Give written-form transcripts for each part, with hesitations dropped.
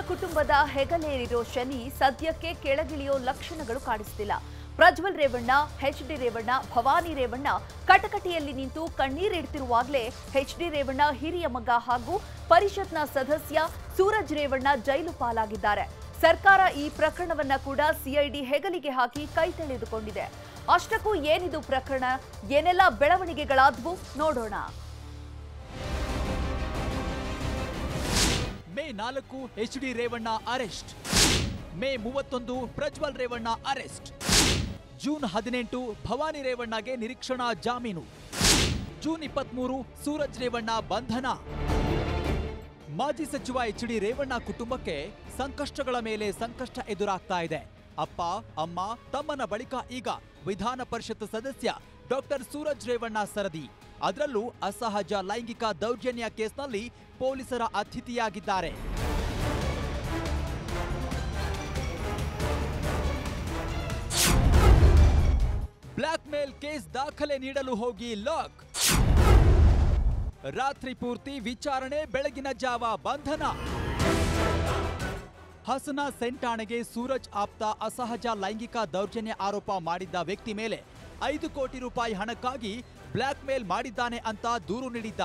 ಕುಟುಂಬದ ಹೆಗಲೇರಿರೋ ಶನಿ ಸದ್ಯಕ್ಕೆ ಕೆಳಗಿಳಿಯೋ ಲಕ್ಷಣಗಳು ಕಾಣಿಸ್ತಿಲ್ಲ. ಪ್ರಜ್ವಲ್ ರೇವಣ್ಣ, ಎಚ್.ಡಿ. ರೇವಣ್ಣ, ಭವಾನಿ ರೇವಣ್ಣ ಕಟಕಟಿಯಲ್ಲಿ ನಿಂತು ಕಣ್ಣೀರಿಡ್ತಿರುವಾಗಲೇ ಎಚ್.ಡಿ. ರೇವಣ್ಣ ಹಿರಿಯ ಮಗ ಹಾಗೂ ಪರಿಷತ್ನ ಸದಸ್ಯ ಸೂರಜ್ ರೇವಣ್ಣ ಜೈಲು ಪಾಲಾಗಿದ್ದಾರೆ. ಸರ್ಕಾರ ಈ ಪ್ರಕರಣವನ್ನ ಕೂಡ ಸಿಐಡಿ ಹೆಗಲಿಗೆ ಹಾಕಿ ಕೈ ತೆಳೆದುಕೊಂಡಿದೆ. ಅಷ್ಟಕ್ಕೂ ಏನಿದು ಪ್ರಕರಣ, ಏನೆಲ್ಲ ಬೆಳವಣಿಗೆಗಳಾದವು ನೋಡೋಣ. May 4 H D. Revanna arrest. May 31 Prajwal Revanna arrest. June 18 Bhavani ರೇವಣ್ಣಗೆ ನಿರೀಕ್ಷಣಾ ಜಾಮೀನು. ಜೂನ್ 23 ಸೂರಜ್ ರೇವಣ್ಣ ಬಂಧನ. ಮಾಜಿ ಸಚಿವ ಎಚ್.ಡಿ. ರೇವಣ್ಣ ಕುಟುಂಬಕ್ಕೆ ಸಂಕಷ್ಟಗಳ ಮೇಲೆ ಸಂಕಷ್ಟ ಎದುರಾಗ್ತಾ ಇದೆ. ಅಪ್ಪ, ಅಮ್ಮ, ತಮ್ಮನ ಬಳಿಕ ಈಗ ವಿಧಾನ ಪರಿಷತ್ ಸದಸ್ಯ ಡಾಕ್ಟರ್ ಸೂರಜ್ ರೇವಣ್ಣ ಸರದಿ. ಅದರಲ್ಲೂ ಅಸಹಜ ಲೈಂಗಿಕ ದೌರ್ಜನ್ಯ ಕೇಸ್ನಲ್ಲಿ ಪೊಲೀಸರ ಅತಿಥಿಯಾಗಿದ್ದಾರೆ. ಬ್ಲಾಕ್ ಮೇಲ್ ಕೇಸ್ ದಾಖಲೆ ನೀಡಲು ಹೋಗಿ ಲಾಕ್. ರಾತ್ರಿ ಪೂರ್ತಿ ವಿಚಾರಣೆ, ಬೆಳಗಿನ ಜಾವ ಬಂಧನ. ಹಾಸನ ಸೆಂಟ್ ಠಾಣೆಗೆ ಸೂರಜ್ ಆಪ್ತ ಅಸಹಜ ಲೈಂಗಿಕ ದೌರ್ಜನ್ಯ ಆರೋಪ ಮಾಡಿದ್ದ ವ್ಯಕ್ತಿ ಮೇಲೆ 5 ಕೋಟಿ ರೂಪಾಯಿ ಹಣಕ್ಕಾಗಿ ಬ್ಲಾಕ್ ಮೇಲ್ ಮಾಡಿದ್ದಾನೆ ಅಂತ ದೂರು ನೀಡಿದ್ದ.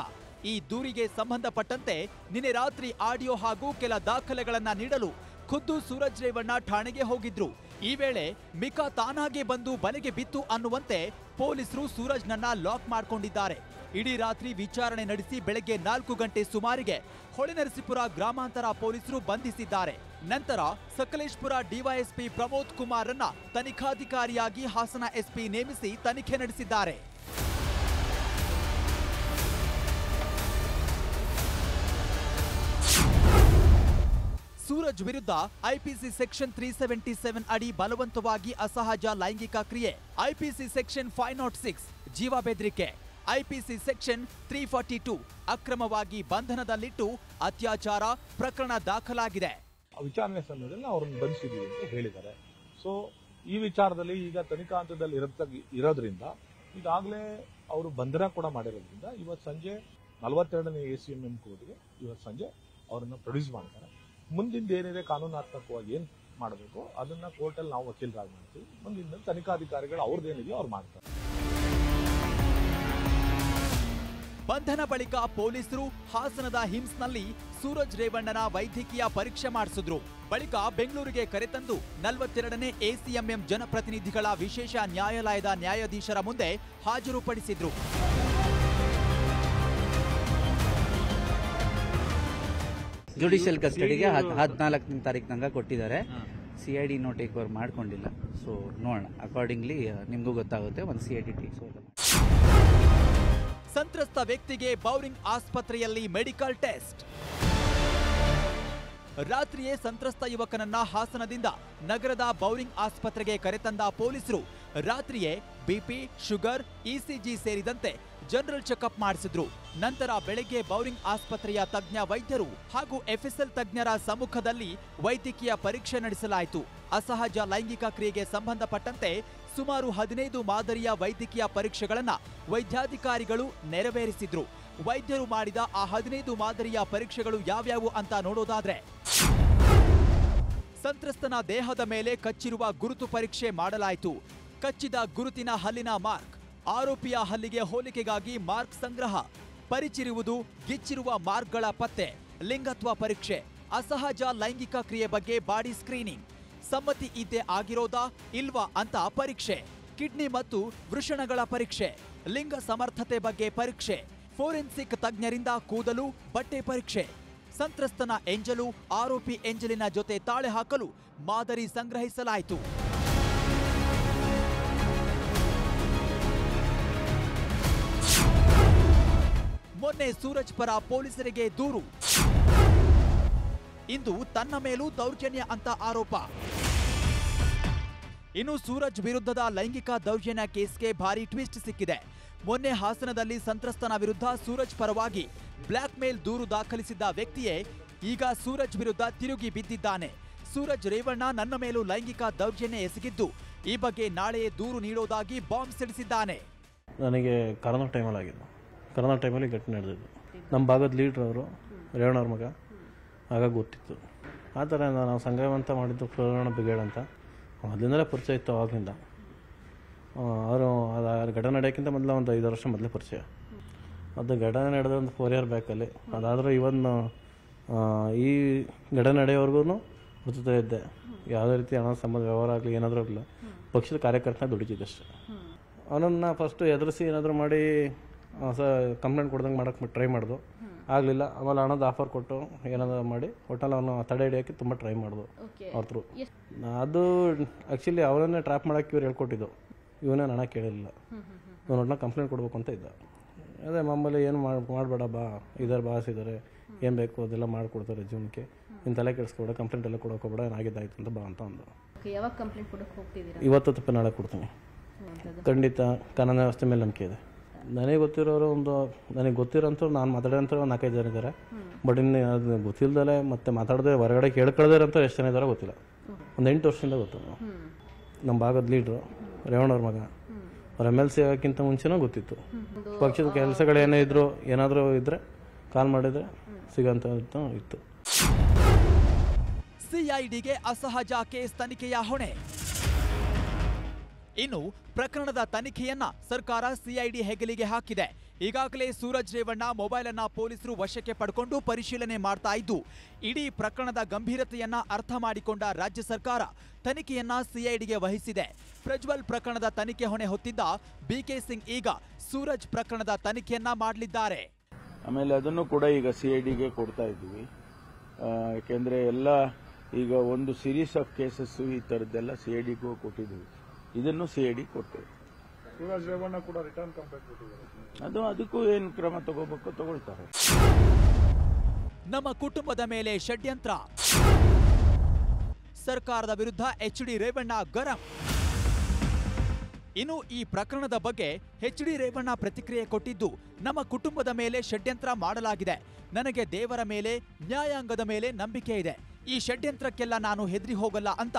ಈ ದೂರಿಗೆ ಸಂಬಂಧಪಟ್ಟಂತೆ ನಿನ್ನೆ ರಾತ್ರಿ ಆಡಿಯೋ ಹಾಗೂ ಕೆಲ ದಾಖಲೆಗಳನ್ನ ನೀಡಲು ಖುದ್ದು ಸೂರಜ್ ರೇವಣ್ಣ ಠಾಣೆಗೆ ಹೋಗಿದ್ರು. ಈ ವೇಳೆ ಮಿಕಾ ತಾನಾಗೆ ಬಂದು ಬಲೆಗೆ ಬಿತ್ತು ಅನ್ನುವಂತೆ ಪೊಲೀಸರು ಸೂರಜ್ನನ್ನ ಲಾಕ್ ಮಾಡಿಕೊಂಡಿದ್ದಾರೆ. ಇಡೀ ರಾತ್ರಿ ವಿಚಾರಣೆ ನಡೆಸಿ ಬೆಳಗ್ಗೆ 4 ಗಂಟೆ ಸುಮಾರಿಗೆ ಹೊಳೆನರಸೀಪುರ ಗ್ರಾಮಾಂತರ ಪೊಲೀಸರು ಬಂಧಿಸಿದ್ದಾರೆ. ನಂತರ ಸಕಲೇಶ್ಪುರ ಡಿವೈಎಸ್ಪಿ ಪ್ರಮೋದ್ ಕುಮಾರ್ರನ್ನ ತನಿಖಾಧಿಕಾರಿಯಾಗಿ ಹಾಸನ ಎಸ್ಪಿ ನೇಮಿಸಿ ತನಿಖೆ ನಡೆಸಿದ್ದಾರೆ. ಸೂರಜ್ ವಿರುದ್ಧ ಐಪಿಸಿ ಸೆಕ್ಷನ್ 377 ಅಡಿ ಬಲವಂತವಾಗಿ ಅಸಹಜ ಲೈಂಗಿಕ ಕ್ರಿಯೆ, ಐಪಿಸಿ ಸೆಕ್ಷನ್ 506 ಜೀವ ಬೆದರಿಕೆ, ಐಪಿಸಿ ಸೆಕ್ಷನ್ 342 ಅಕ್ರಮವಾಗಿ ಬಂಧನದಲ್ಲಿಟ್ಟು ಅತ್ಯಾಚಾರ ಪ್ರಕರಣ ದಾಖಲಾಗಿದೆ. ವಿಚಾರಣೆ ಸಮಯದಲ್ಲಿ ಅವರನ್ನು ಬಂಧಿಸಿದ್ದೀವಿ ಅಂತ ಹೇಳಿದ್ದಾರೆ. ಸೊ ಈ ವಿಚಾರದಲ್ಲಿ ಈಗ ತನಿಖಾ ಹಂತದಲ್ಲಿ ಇರೋದ್ರಿಂದ ಈಗಾಗಲೇ ಅವರು ಬಂಧನ ಕೂಡ ಮಾಡಿರೋದ್ರಿಂದ ಇವತ್ತು ಸಂಜೆ 42ನೇ ACMM ಕೋರ್ಟ್ಗೆ ಇವತ್ತು ಸಂಜೆ ಅವರನ್ನು ಪ್ರೊಡ್ಯೂಸ್ ಮಾಡ್ತಾರೆ. ಮುಂದಿನ ಏನಿದೆ ಕಾನೂನಾತ್ಮಕವಾಗಿ ಏನ್ ಮಾಡಬೇಕು ಅದನ್ನ ಕೋರ್ಟಲ್ಲಿ ನಾವು ವಕೀಲರಾಗಿ ಮಾಡ್ತೀವಿ. ಮುಂದಿನ ತನಿಖಾಧಿಕಾರಿಗಳು ಅವ್ರದ್ದೇನಿದೆಯೋ ಅವ್ರು ಮಾಡ್ತಾರೆ. ಬಂಧನ ಬಳಿಕ ಪೊಲೀಸರು ಹಾಸನದ ಹಿಮ್ಸ್ನಲ್ಲಿ ಸೂರಜ್ ರೇವಣ್ಣನ ವೈದ್ಯಕೀಯ ಪರೀಕ್ಷೆ ಮಾಡಿಸಿದ್ರು. ಬಳಿಕ ಬೆಂಗಳೂರಿಗೆ ಕರೆತಂದು 42ನೇ ACMM ಜನಪ್ರತಿನಿಧಿಗಳ ವಿಶೇಷ ನ್ಯಾಯಾಲಯದ ನ್ಯಾಯಾಧೀಶರ ಮುಂದೆ ಹಾಜರುಪಡಿಸಿದ್ರು. ಜುಡಿಷಿಯಲ್ ಕಸ್ಟಡಿಗೆ 14ನೇ ತಾರೀಕು ತನಕ ಕೊಟ್ಟಿದ್ದಾರೆ. ಸಿಐಡಿ ಇನ್ನೂ ಟೇಕ್ ಓವರ್ ಮಾಡ್ಕೊಂಡಿಲ್ಲ. ಸೊ ನೋಡೋಣ, ಅಕಾರ್ಡಿಂಗ್ಲಿ ನಿಮಗೂ ಗೊತ್ತಾಗುತ್ತೆ ಒಂದು ಸಿಐಡಿ ಟೇಕ್ಸ್ ಓವರ್. ಸಂತ್ರಸ್ತ ವ್ಯಕ್ತಿಗೆ ಬೌರಿಂಗ್ ಆಸ್ಪತ್ರೆಯಲ್ಲಿ ಮೆಡಿಕಲ್ ಟೆಸ್ಟ್. ರಾತ್ರಿಯೇ ಸಂತ್ರಸ್ತ ಯುವಕನನ್ನ ಹಾಸನದಿಂದ ನಗರದ ಬೌರಿಂಗ್ ಆಸ್ಪತ್ರೆಗೆ ಕರೆತಂದ ಪೊಲೀಸರು ರಾತ್ರಿಯೇ ಬಿಪಿ, ಶುಗರ್, ಇಸಿಜಿ ಸೇರಿದಂತೆ ಜನರಲ್ ಚೆಕಪ್ ಮಾಡಿಸಿದ್ರು. ನಂತರ ಬೆಳಗ್ಗೆ ಬೌರಿಂಗ್ ಆಸ್ಪತ್ರೆಯ ತಜ್ಞ ವೈದ್ಯರು ಹಾಗೂ ಎಫ್ಎಸ್ಎಲ್ ತಜ್ಞರ ಸಮ್ಮುಖದಲ್ಲಿ ವೈದ್ಯಕೀಯ ಪರೀಕ್ಷೆ ನಡೆಸಲಾಯಿತು. ಅಸಹಜ ಲೈಂಗಿಕ ಕ್ರಿಯೆಗೆ ಸಂಬಂಧಪಟ್ಟಂತೆ ಸುಮಾರು 15 ಮಾದರಿಯ ವೈದ್ಯಕೀಯ ಪರೀಕ್ಷೆಗಳನ್ನ ವೈದ್ಯಾಧಿಕಾರಿಗಳು ನೆರವೇರಿಸಿದ್ರು. ವೈದ್ಯರು ಮಾಡಿದ ಆ 15 ಮಾದರಿಯ ಪರೀಕ್ಷೆಗಳು ಯಾವ್ಯಾವು ಅಂತ ನೋಡೋದಾದ್ರೆ, ಸಂತ್ರಸ್ತನ ದೇಹದ ಮೇಲೆ ಕಚ್ಚಿರುವ ಗುರುತು ಪರೀಕ್ಷೆ ಮಾಡಲಾಯಿತು. ಕಚ್ಚಿದ ಗುರುತಿನ ಹಲ್ಲಿನ ಮಾರ್ಕ್, ಆರೋಪಿಯ ಹಲ್ಲಿಗೆ ಹೋಲಿಕೆಗಾಗಿ ಮಾರ್ಕ್ ಸಂಗ್ರಹ, ಪರಿಚಿರುವುದು, ಗಿಚ್ಚಿರುವ ಮಾರ್ಕ್ಗಳ ಪತ್ತೆ, ಲಿಂಗತ್ವ ಪರೀಕ್ಷೆ, ಅಸಹಜ ಲೈಂಗಿಕ ಕ್ರಿಯೆ ಬಗ್ಗೆ ಬಾಡಿ ಸ್ಕ್ರೀನಿಂಗ್, ಸಮ್ಮತಿ ಇದ್ದೇ ಆಗಿರೋದಾ ಇಲ್ವಾ ಅಂತ ಪರೀಕ್ಷೆ, ಕಿಡ್ನಿ ಮತ್ತು ವೃಷಣಗಳ ಪರೀಕ್ಷೆ, ಲಿಂಗ ಸಮರ್ಥತೆ ಬಗ್ಗೆ ಪರೀಕ್ಷೆ, ಫೋರೆನ್ಸಿಕ್ ತಜ್ಞರಿಂದ ಕೂದಲು, ಬಟ್ಟೆ ಪರೀಕ್ಷೆ, ಸಂತ್ರಸ್ತನ ಎಂಜಲು, ಆರೋಪಿ ಎಂಜಲಿನ ಜೊತೆ ತಾಳೆ ಹಾಕಲು ಮಾದರಿ ಸಂಗ್ರಹಿಸಲಾಯಿತು. ಮೊನ್ನೆ ಸೂರಜ್ ಪರ ಪೊಲೀಸರಿಗೆ ದೂರು, ಇಂದು ತನ್ನ ಮೇಲೂ ದೌರ್ಜನ್ಯ ಅಂತ ಆರೋಪ. ಇನ್ನು ಸೂರಜ್ ವಿರುದ್ಧದ ಲೈಂಗಿಕ ದೌರ್ಜನ್ಯ ಕೇಸ್ಗೆ ಭಾರಿ ಟ್ವಿಸ್ಟ್ ಸಿಕ್ಕಿದೆ. ಮೊನ್ನೆ ಹಾಸನದಲ್ಲಿ ಸಂತ್ರಸ್ತನ ವಿರುದ್ಧ ಸೂರಜ್ ಪರವಾಗಿ ಬ್ಲಾಕ್ ಮೇಲ್ ದೂರು ದಾಖಲಿಸಿದ್ದ ವ್ಯಕ್ತಿಯೇ ಈಗ ಸೂರಜ್ ವಿರುದ್ಧ ತಿರುಗಿ ಬಿದ್ದಿದ್ದಾನೆ. ಸೂರಜ್ ರೇವಣ್ಣ ನನ್ನ ಮೇಲೂ ಲೈಂಗಿಕ ದೌರ್ಜನ್ಯ ಎಸಗಿದ್ದು, ಈ ಬಗ್ಗೆ ನಾಳೆಯೇ ದೂರು ನೀಡೋದಾಗಿ ಬಾಂಬ್ ಸಿಡಿಸಿದ್ದಾನೆ. ನನಗೆ ಕರೋನಾ ಟೈಮಲ್ಲಿ ಆಗಿದ್ದು, ಕರೋನಾ ಟೈಮಲ್ಲಿ ಘಟನೆ ನಡೆದಿದ್ದು. ನಮ್ಮ ಭಾಗದ ಲೀಡ್ರ್ ಅವರು ರೇವಣ್ಣವ್ರ ಮಗ, ಹಾಗಾಗಿ ಗೊತ್ತಿತ್ತು. ಆ ಥರ ನಾವು ಸಂಗ್ರಾಮ ಅಂತ ಮಾಡಿದ್ದು ಪ್ರಕರಣ ಬ್ರಿಗೇಡ್ ಅಂತ ಮೊದಲಿಂದಲೇ ಪರಿಚಯ ಇತ್ತು ಆವಾಗಿಂದ. ಅವರು ಅದು ಘಟನೆ ನಡೆಯೋಕ್ಕಿಂತ ಮೊದಲು ಒಂದು 5 ವರ್ಷ ಮೊದಲೇ ಪರಿಚಯ. ಅದು ಘಟನೆ ನಡೆದ ಒಂದು 4 ಇಯರ್ ಬ್ಯಾಕಲ್ಲಿ. ಅದಾದರೂ ಈ ಘಟನೆ ನಡೆಯೋವರೆಗೂ ಗೊತ್ತಾ ಇದ್ದೆ. ಯಾವುದೇ ರೀತಿ ಹಣ ಸಂಬಂಧ ವ್ಯವಹಾರ ಆಗಲಿ ಏನಾದರೂ ಆಗಲಿಲ್ಲ, ಪಕ್ಷದ ಕಾರ್ಯಕರ್ತನ ದುಡಿತಿದ್ದಷ್ಟೇ. ಅವನನ್ನು ಫಸ್ಟು ಎದುರಿಸಿ ಏನಾದರೂ ಮಾಡಿ ಕಂಪ್ಲೇಂಟ್ ಕೊಡ್ದಂಗೆ ಮಾಡೋಕ್ಕೆ ಟ್ರೈ ಮಾಡಿದು, ಆಗಲಿಲ್ಲ. ಆಮೇಲೆ ಹಣದ ಆಫರ್ ಕೊಟ್ಟು ಏನಾದರೂ ಮಾಡಿ ಒಟ್ಟಲ್ಲಿ ಅವನು ತಡೆ ಹಿಡಿಯೋಕ್ಕೆ ತುಂಬ ಟ್ರೈ ಮಾಡಿದು ಅವ್ರ ಥ್ರೂ. ಅದು ಆ್ಯಕ್ಚುಲಿ ಅವರನ್ನೇ ಟ್ರ್ಯಾಪ್ ಮಾಡೋಕ್ಕೆ ಇವ್ರು ಹೇಳ್ಕೊಟ್ಟಿದ್ದು. ಇವನೇ ಹಣ ಕೇಳಿರಲಿಲ್ಲ, ಇವನು ಒಟ್ಟನ್ನ ಕಂಪ್ಲೇಂಟ್ ಕೊಡಬೇಕು ಅಂತ ಇದ್ದ. ಅದೇ ಮಾಮೂಲಿ ಏನು ಮಾಡಬೇಡ ಬಾ, ಇದ್ದಾರೆ ಬಾಸ್ ಇದ್ದಾರೆ, ಏನು ಬೇಕು ಅದೆಲ್ಲ ಮಾಡಿಕೊಡ್ತಾರೆ ಜೀವನಕ್ಕೆ, ಇನ್ನು ತಲೆ ಕೆಡಿಸ್ಕೊಬೇಡ, ಕಂಪ್ಲೇಂಟ್ ಎಲ್ಲ ಕೊಡೋಕೆ ಹೋಗ್ಬೇಡ, ಏನಾಗಿದ್ದಾಯ್ತು ಅಂತ ಬಾ ಅಂತ ಅಂದು. ಯಾವಾಗ ಕಂಪ್ಲೇಂಟ್ ಕೊಡೋಕೆ ಹೋಗ್ತಿದ್ದೀರಾ? ಇವತ್ತು ತಪ್ಪ ನಾಳೆ ಕೊಡ್ತೀನಿ. ಖಂಡಿತ ಕಾನೂನು ವ್ಯವಸ್ಥೆ ಮೇಲೆ ನಂಬಿಕೆ ಇದೆ. ನನಗೆ ಗೊತ್ತಿರೋರು ನನಗೆ ಗೊತ್ತಿರೋಂಥವ್ರು ನಾನು ಮಾತಾಡೋಂಥವ್ರು 4-5 ಜನ ಇದ್ದಾರೆ. ಬಟ್ ಇನ್ನು ಅದು ಗೊತ್ತಿಲ್ಲದಲೇ ಮತ್ತೆ ಮಾತಾಡದೆ ಹೊರಗಡೆ ಕೇಳ್ಕೊಳ್ದೇ ಅಂತ ಎಷ್ಟು ಜನ ಇದ್ದಾರೋ ಗೊತ್ತಿಲ್ಲ. ಒಂದು 8 ವರ್ಷದಿಂದ ಗೊತ್ತು. ನಮ್ಮ ಭಾಗದ ಲೀಡ್ರು ರೇವಣ್ಣವ್ರ ಮಗ, ಅವ್ರ MLC ಆಗೋಕ್ಕಿಂತ ಮುಂಚೆನೂ ಗೊತ್ತಿತ್ತು. ಪಕ್ಷದ ಕೆಲಸಗಳೇನೇ ಇದ್ರು ಏನಾದರೂ ಇದ್ದರೆ ಕಾಲ್ ಮಾಡಿದರೆ ಸಿಗೋಂಥ ಇತ್ತು. ಸಿಐಡಿಗೆ ಅಸಹಜ ಕೇಸ್ ತನಿಖೆಯ ಹೊಣೆ. ಇನ್ನು ಪ್ರಕರಣದ ತನಿಖೆಯನ್ನ ಸರ್ಕಾರ ಸಿಐಡಿ ಹೆಗಲಿಗೆ ಹಾಕಿದೆ. ಈಗಾಗಲೇ ಸೂರಜ್ ರೇವಣ್ಣ ಮೊಬೈಲ್ ಅನ್ನ ಪೊಲೀಸರು ವಶಕ್ಕೆ ಪಡ್ಕೊಂಡು ಪರಿಶೀಲನೆ ಮಾಡ್ತಾ ಇದ್ದು, ಇಡೀ ಪ್ರಕರಣದ ಗಂಭೀರತೆಯನ್ನ ಅರ್ಥ ಮಾಡಿಕೊಂಡ ರಾಜ್ಯ ಸರ್ಕಾರ ತನಿಖೆಯನ್ನ ಸಿಐಡಿಗೆ ವಹಿಸಿದೆ. ಪ್ರಜ್ವಲ್ ಪ್ರಕರಣದ ತನಿಖೆ ಹೊಣೆ ಹೊತ್ತಿದ್ದ BK ಸಿಂಗ್ ಈಗ ಸೂರಜ್ ಪ್ರಕರಣದ ತನಿಖೆಯನ್ನ ಮಾಡಲಿದ್ದಾರೆ. ಆಮೇಲೆ ಅದನ್ನು ಕೂಡ ಈಗ ಸಿಐಡಿಗೆ ಕೊಡ್ತಾ ಇದ್ದೀವಿ. ಯಾಕೆಂದ್ರೆ ಎಲ್ಲ ಈಗ ಒಂದು ಸೀರೀಸ್ ಆಫ್ ಕೇಸಸ್ ಈ ಥರದ್ದೆಲ್ಲ ಸಿಐಡಿಗೂ ಕೊಟ್ಟಿದ್ದೀವಿ. ಇದನ್ನು ಸಿಐಡಿ ಕೊಡ್ತೇವೆ. ಸೂರಜ್ ರೇವಣ್ಣ ಕೂಡ ರಿಟರ್ನ್ ಕಂಪ್ಲೇಂಟ್ ಕೊಟ್ಟಿದ್ದಾರೆ. ಅದಕ್ಕೂ ಏನು ಕ್ರಮ ತಗೋಬೇಕು ತಗೊಳ್ತಾರೆ. ನಮ್ಮ ಕುಟುಂಬದ ಮೇಲೆ ಷಡ್ಯಂತ್ರ, ಸರ್ಕಾರದ ವಿರುದ್ಧ HD ರೇವಣ್ಣ ಗರಂ. ಇನ್ನು ಈ ಪ್ರಕರಣದ ಬಗ್ಗೆ HD ರೇವಣ್ಣ ಪ್ರತಿಕ್ರಿಯೆ ಕೊಟ್ಟಿದ್ದು, ನಮ್ಮ ಕುಟುಂಬದ ಮೇಲೆ ಷಡ್ಯಂತ್ರ ಮಾಡಲಾಗಿದೆ. ನನಗೆ ದೇವರ ಮೇಲೆ, ನ್ಯಾಯಾಂಗದ ಮೇಲೆ ನಂಬಿಕೆ ಇದೆ. ಈ ಷಡ್ಯಂತ್ರಕ್ಕೆಲ್ಲ ನಾನು ಹೆದರಿ ಹೋಗಲ್ಲ ಅಂತ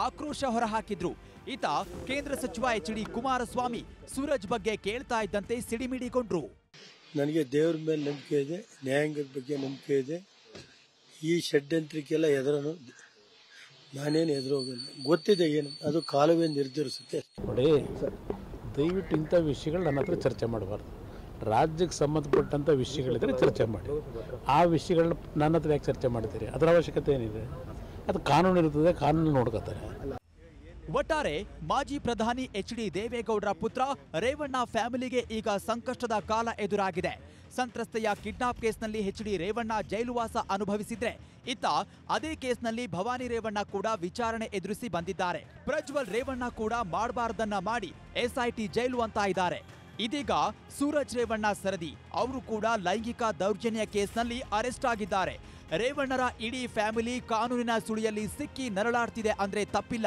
ಆಕ್ರೋಶ ಹೊರಹಾಕಿದ್ರು. ಈತ ಕೇಂದ್ರ ಸಚಿವ HD ಕುಮಾರಸ್ವಾಮಿ ಸೂರಜ್ ಬಗ್ಗೆ ಕೇಳ್ತಾ ಇದ್ದಂತೆ ಸಿಡಿಮಿಡಿಗೊಂಡ್ರು. ನನಗೆ ದೇವರ ಮೇಲೆ ನಂಬಿಕೆ ಇದೆ, ನ್ಯಾಯಾಂಗದ ಬಗ್ಗೆ ನಂಬಿಕೆ ಇದೆ. ಈ ಷಡ್ಯಂತ್ರಕ್ಕೆಲ್ಲ ಎದುರನು ನಾನೇನು ಎದುರೋಗಲ್ಲ. ಗೊತ್ತಿದೆ ಏನು, ಅದು ಕಾಲವೇ ನಿರ್ಧರಿಸುತ್ತೆ. ನೋಡಿ, ದಯವಿಟ್ಟು ಇಂಥ ವಿಷಯಗಳು ನನ್ನ ಹತ್ರ ಚರ್ಚೆ ಮಾಡಬಾರ್ದು. ರಾಜ್ಯಕ್ಕೆ ಸಂಬಂಧಪಟ್ಟಂಥ ವಿಷಯಗಳಿದ್ರೆ ಚರ್ಚೆ ಮಾಡಿ. ಆ ವಿಷಯಗಳನ್ನ ನನ್ನ ಹತ್ರ ಯಾಕೆ ಚರ್ಚೆ ಮಾಡ್ತೀರಿ? ಅದರ ಅವಶ್ಯಕತೆ ಏನಿದೆ? ಅದು ಕಾನೂನು ಇರ್ತದೆ, ಕಾನೂನು ನೋಡ್ಕೋತಾರೆ. ಒಟ್ಟಾರೆ ಮಾಜಿ ಪ್ರಧಾನಿ HD ದೇವೇಗೌಡರ ಪುತ್ರ ರೇವಣ್ಣ ಫ್ಯಾಮಿಲಿಗೆ ಈಗ ಸಂಕಷ್ಟದ ಕಾಲ ಎದುರಾಗಿದೆ. ಸಂತ್ರಸ್ತೆಯ ಕಿಡ್ನಾಪ್ ಕೇಸ್ನಲ್ಲಿ HD ರೇವಣ್ಣ ಜೈಲುವಾಸ ಅನುಭವಿಸಿದ್ರೆ, ಇತ್ತ ಅದೇ ಕೇಸ್ನಲ್ಲಿ ಭವಾನಿ ರೇವಣ್ಣ ಕೂಡ ವಿಚಾರಣೆ ಎದುರಿಸಿ ಬಂದಿದ್ದಾರೆ. ಪ್ರಜ್ವಲ್ ರೇವಣ್ಣ ಕೂಡ ಮಾಡಬಾರ್ದನ್ನ ಮಾಡಿ SIT ಜೈಲು ಅಂತ ಇದ್ದಾರೆ. ಇದೀಗ ಸೂರಜ್ ರೇವಣ್ಣ ಸರದಿ, ಅವರು ಕೂಡ ಲೈಂಗಿಕ ದೌರ್ಜನ್ಯ ಕೇಸ್ನಲ್ಲಿ ಅರೆಸ್ಟ್ ಆಗಿದ್ದಾರೆ. ರೇವಣ್ಣರ ಇಡೀ ಫ್ಯಾಮಿಲಿ ಕಾನೂನಿನ ಸುಳಿಯಲ್ಲಿ ಸಿಕ್ಕಿ ನರಳಾಡ್ತಿದೆ ಅಂದ್ರೆ ತಪ್ಪಿಲ್ಲ.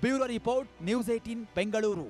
Bureau report, news 18 Bengaluru.